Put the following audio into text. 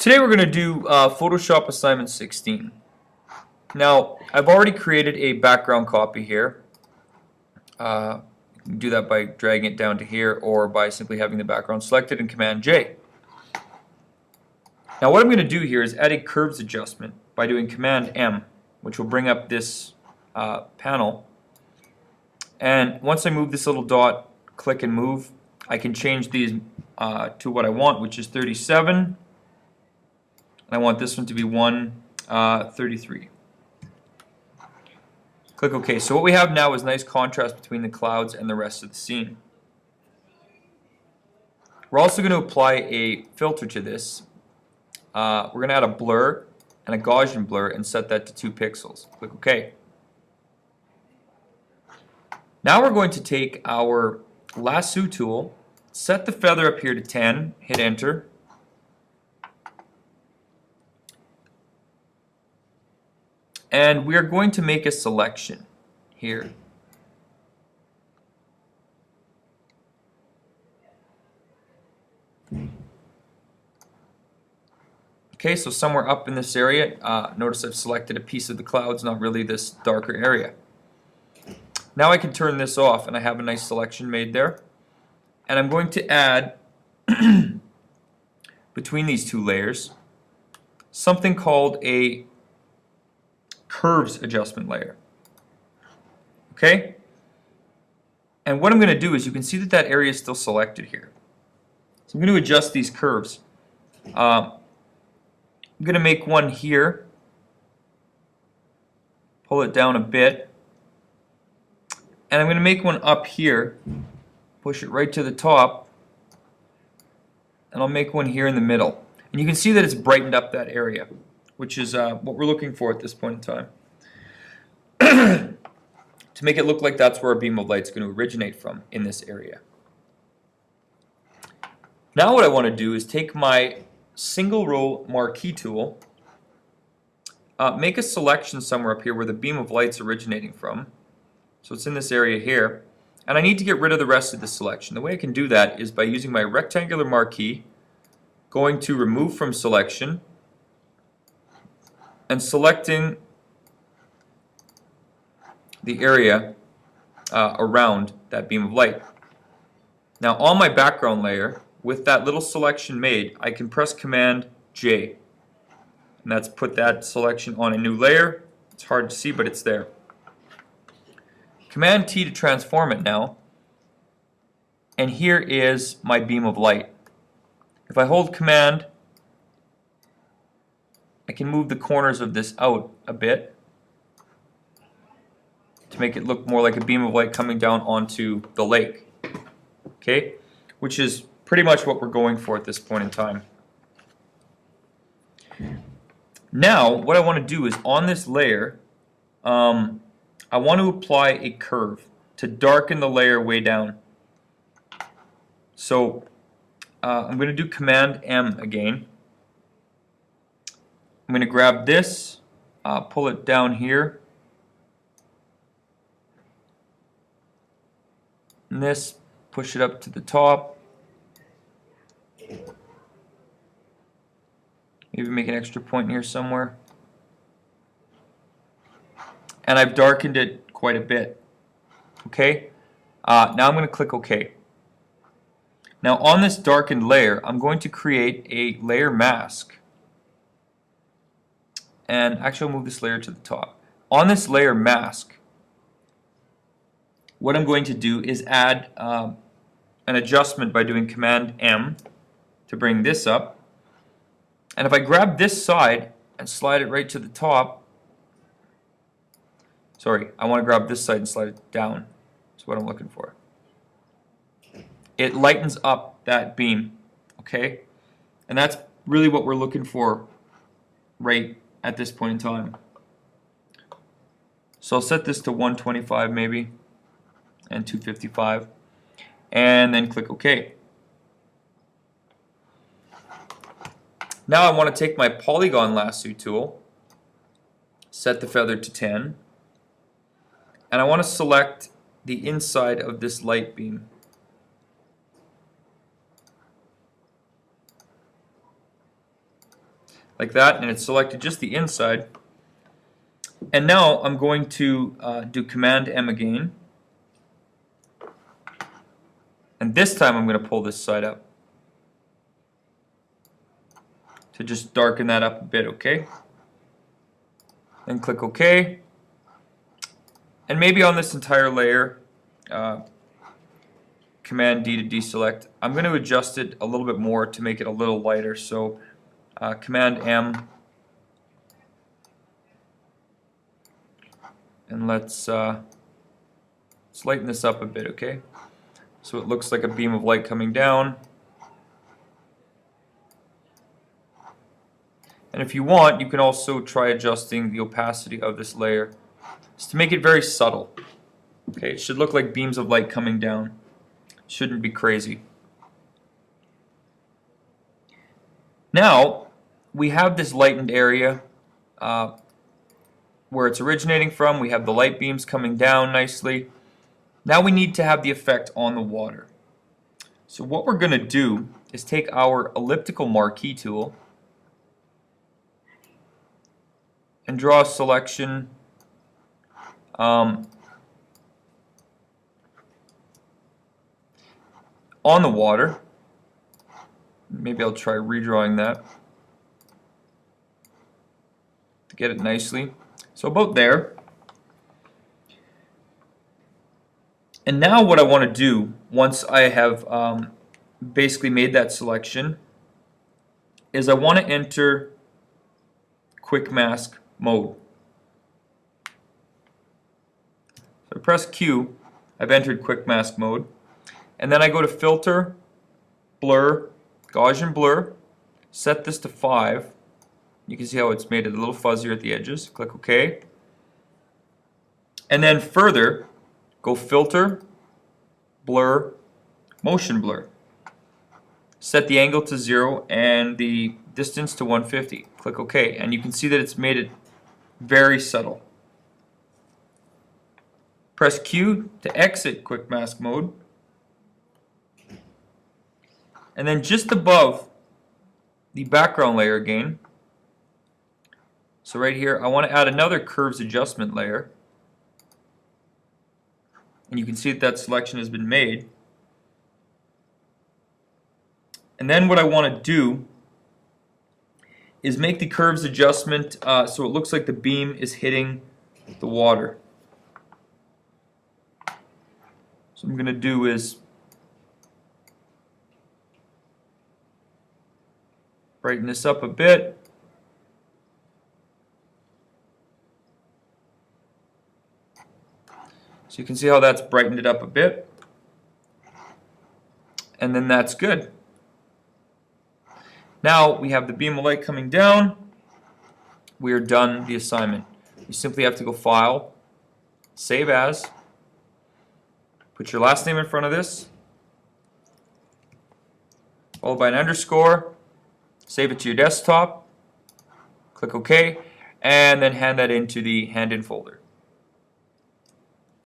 Today we're going to do Photoshop assignment 16. Now, I've already created a background copy here. You can do that by dragging it down to here or by simply having the background selected and Command J. Now what I'm going to do here is add a curves adjustment by doing Command M, which will bring up this panel. And once I move this little dot, click and move, I can change these to what I want, which is 37. I want this one to be 133. Click OK. So what we have now is nice contrast between the clouds and the rest of the scene. We're also going to apply a filter to this. We're going to add a blur and a Gaussian blur and set that to 2 pixels. Click OK. Now we're going to take our lasso tool, set the feather up here to 10, hit enter. And we are going to make a selection here. Okay, so somewhere up in this area, notice I've selected a piece of the clouds, not really this darker area. Now I can turn this off and I have a nice selection made there. And I'm going to add, between these two layers, something called a curves adjustment layer. Okay? And what I'm going to do is you can see that that area is still selected here. So I'm going to adjust these curves. I'm going to make one here, pull it down a bit, and I'm going to make one up here, push it right to the top, and I'll make one here in the middle. And you can see that it's brightened up that area, which is what we're looking for at this point in time. To make it look like that's where a beam of light is going to originate from, in this area. Now what I want to do is take my single row marquee tool, make a selection somewhere up here where the beam of light's originating from. So it's in this area here. And I need to get rid of the rest of the selection. The way I can do that is by using my rectangular marquee, going to remove from selection, and selecting the area around that beam of light. Now on my background layer, with that little selection made, I can press Command J. And that's put that selection on a new layer. It's hard to see, but it's there. Command T to transform it now. And here is my beam of light. If I hold Command, I can move the corners of this out a bit to make it look more like a beam of light coming down onto the lake. Okay? Which is pretty much what we're going for at this point in time. Now, what I want to do is on this layer, I want to apply a curve to darken the layer way down. So I'm going to do Command M again. I'm going to grab this, pull it down here, and this, push it up to the top. Maybe make an extra point here somewhere. And I've darkened it quite a bit. Okay? Now I'm going to click OK. Now on this darkened layer, I'm going to create a layer mask. And actually I'll move this layer to the top. On this layer mask, what I'm going to do is add an adjustment by doing Command M to bring this up. And if I grab this side and slide it right to the top, sorry, I want to grab this side and slide it down. That's what I'm looking for. It lightens up that beam, okay? And that's really what we're looking for right at this point in time. So I'll set this to 125 maybe, and 255, and then click OK. Now I want to take my polygon lasso tool, set the feather to 10, and I want to select the inside of this light beam. like that, and it's selected just the inside. And now I'm going to do Command M again. And this time I'm going to pull this side up to just darken that up a bit, okay? Then click OK. And maybe on this entire layer, Command D to deselect. I'm going to adjust it a little bit more to make it a little lighter. So Command M. And let's lighten this up a bit, okay? So it looks like a beam of light coming down. And if you want, you can also try adjusting the opacity of this layer just to make it very subtle. Okay, it should look like beams of light coming down. Shouldn't be crazy. Now, we have this lightened area where it's originating from. We have the light beams coming down nicely. Now we need to have the effect on the water. So what we're going to do is take our elliptical marquee tool and draw a selection on the water. Maybe I'll try redrawing that to get it nicely. So about there. And now what I want to do, once I have basically made that selection, is I want to enter Quick Mask mode. So I press Q, I've entered Quick Mask mode, and then I go to Filter, Blur, Gaussian Blur, set this to 5. You can see how it's made it a little fuzzier at the edges. Click OK. And then further, go Filter, Blur, Motion Blur. Set the angle to 0 and the distance to 150. Click OK. And you can see that it's made it very subtle. Press Q to exit Quick Mask mode. And then just above the background layer again, so right here, I want to add another curves adjustment layer. And you can see that that selection has been made. And then what I want to do is make the curves adjustment so it looks like the beam is hitting the water. So what I'm going to do is brighten this up a bit. So you can see how that's brightened it up a bit. And then that's good. Now we have the beam of light coming down. We are done the assignment. You simply have to go File, Save As, put your last name in front of this, followed by an underscore, save it to your desktop, click OK, and then hand that into the hand-in folder.